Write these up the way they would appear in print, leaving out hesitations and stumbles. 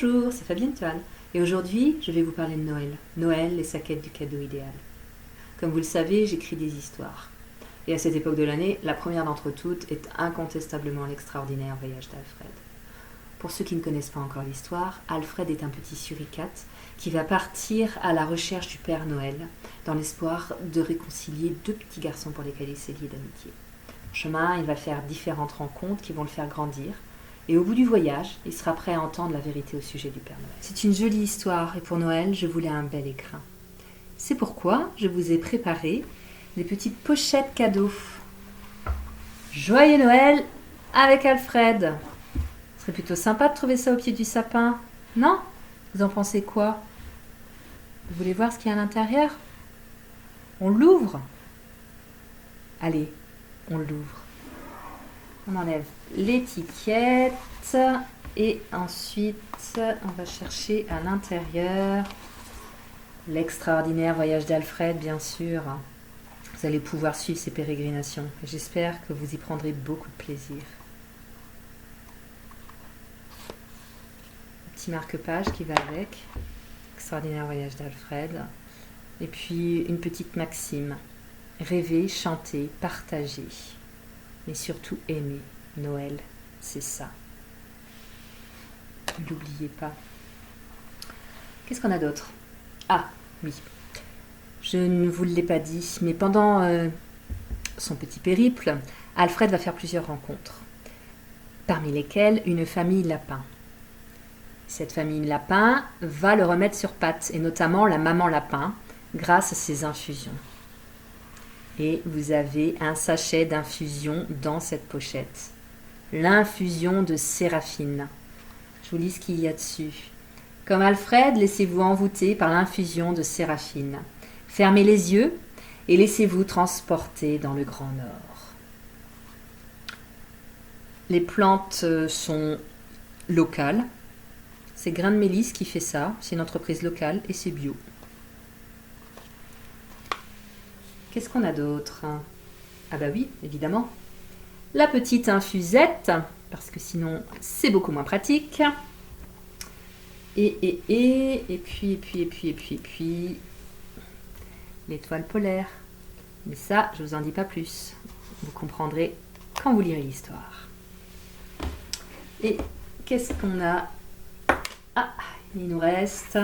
Bonjour, c'est Fabienne Toile et aujourd'hui je vais vous parler de Noël. Noël et sa quête du cadeau idéal. Comme vous le savez, j'écris des histoires. Et à cette époque de l'année, la première d'entre toutes est incontestablement l'extraordinaire voyage d'Alfred. Pour ceux qui ne connaissent pas encore l'histoire, Alfred est un petit suricate qui va partir à la recherche du Père Noël dans l'espoir de réconcilier deux petits garçons pour lesquels il s'est lié d'amitié. En chemin, il va faire différentes rencontres qui vont le faire grandir. Et au bout du voyage, il sera prêt à entendre la vérité au sujet du Père Noël. C'est une jolie histoire et pour Noël, je voulais un bel écrin. C'est pourquoi je vous ai préparé des petites pochettes cadeaux. Joyeux Noël avec Alfred. Ce serait plutôt sympa de trouver ça au pied du sapin, non? Vous en pensez quoi? Vous voulez voir ce qu'il y a à l'intérieur? On l'ouvre? Allez, on l'ouvre. On enlève l'étiquette et ensuite on va chercher à l'intérieur l'extraordinaire voyage d'Alfred, bien sûr. Vous allez pouvoir suivre ses pérégrinations. J'espère que vous y prendrez beaucoup de plaisir. Un petit marque-page qui va avec. Extraordinaire voyage d'Alfred. Et puis une petite maxime. Rêver, chanter, partager. Mais surtout aimer. Noël, c'est ça. Ne l'oubliez pas. Qu'est-ce qu'on a d'autre? Ah, oui. Je ne vous l'ai pas dit, mais pendant son petit périple, Alfred va faire plusieurs rencontres, parmi lesquelles une famille lapin. Cette famille lapin va le remettre sur pattes, et notamment la maman lapin, grâce à ses infusions. Et vous avez un sachet d'infusion dans cette pochette. L'infusion de Séraphine. Je vous lis ce qu'il y a dessus. Comme Alfred, laissez-vous envoûter par l'infusion de Séraphine. Fermez les yeux et laissez-vous transporter dans le Grand Nord. Les plantes sont locales. C'est Grain de Mélisse qui fait ça. C'est une entreprise locale et c'est bio. Qu'est-ce qu'on a d'autre? Ah bah oui, évidemment. La petite infusette, parce que sinon c'est beaucoup moins pratique. Et puis, l'étoile polaire. Mais ça, je vous en dis pas plus. Vous comprendrez quand vous lirez l'histoire. Et qu'est-ce qu'on a? Ah, il nous reste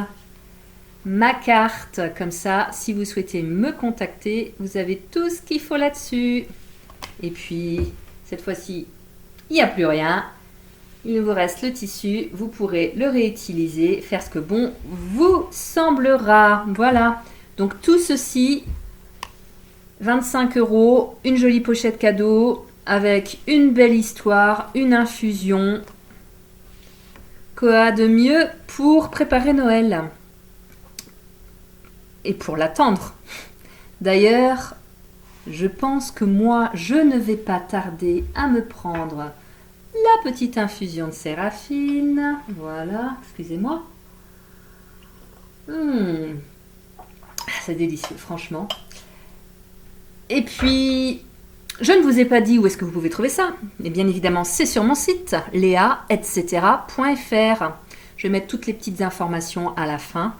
ma carte, comme ça, si vous souhaitez me contacter, vous avez tout ce qu'il faut là-dessus. Et puis, cette fois-ci, il n'y a plus rien. Il vous reste le tissu, vous pourrez le réutiliser, faire ce que bon vous semblera. Voilà, donc tout ceci, 25 €, une jolie pochette cadeau, avec une belle histoire, une infusion. Quoi de mieux pour préparer Noël? Et pour l'attendre. D'ailleurs, je pense que moi, je ne vais pas tarder à me prendre la petite infusion de Séraphine. Voilà, excusez-moi. C'est délicieux, franchement. Et puis, je ne vous ai pas dit où est-ce que vous pouvez trouver ça. Et bien évidemment, c'est sur mon site, lea-etc.fr. Je vais mettre toutes les petites informations à la fin.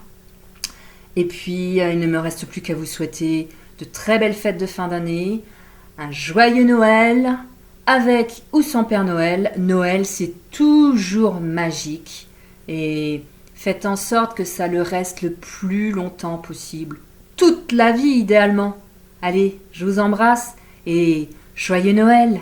Et puis, il ne me reste plus qu'à vous souhaiter de très belles fêtes de fin d'année, un joyeux Noël, avec ou sans Père Noël. Noël, c'est toujours magique. Et faites en sorte que ça le reste le plus longtemps possible. Toute la vie, idéalement. Allez, je vous embrasse et joyeux Noël!